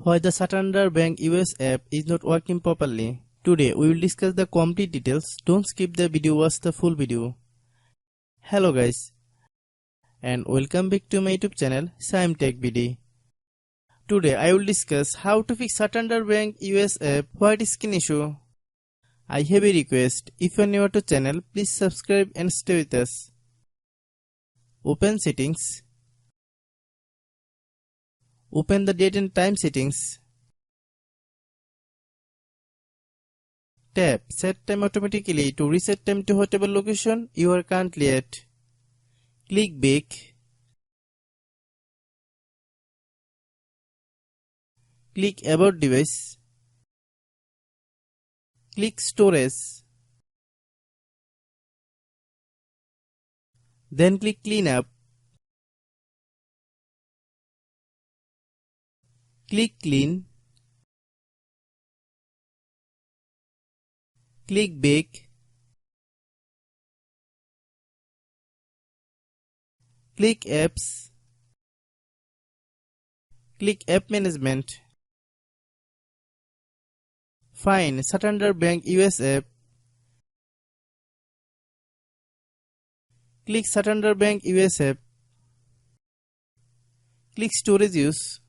Why the Santander Bank US app is not working properly. Today we will discuss the complete details. Don't skip the video, watch the full video. Hello guys and welcome back to my YouTube channel Shaem Tech BD. Today I will discuss how to fix Santander Bank US app white screen issue. I have a request. If you are new to channel, please subscribe and stay with us. Open settings. Open the date and time settings. Tap Set Time automatically to reset time to whatever location you are currently at. Click Back. Click About Device. Click Storage. Then click Cleanup. Click Clean. Click Back. Click Apps. Click App Management. Find Santander Bank US app. Click Santander Bank US app. Click Storage Use.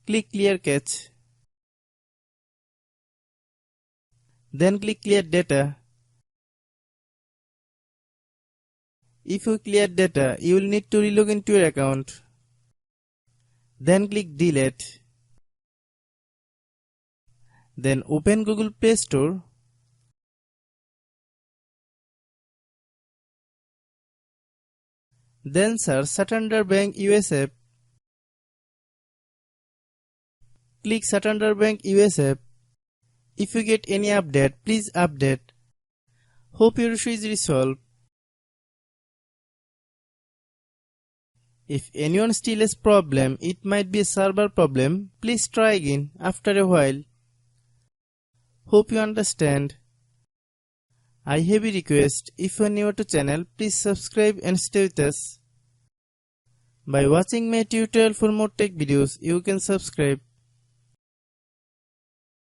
Click Clear Cache. Then click Clear Data. If you clear data, you will need to relog into your account. Then click Delete. Then open Google Play Store. Then search Santander Bank US app. Click Santander Bank US app. If you get any update, please update. Hope your issue is resolved. If anyone still has problem, it might be a server problem. Please try again after a while. Hope you understand. I have a request. If you are new to channel, please subscribe and stay with us. By watching my tutorial for more tech videos, you can subscribe.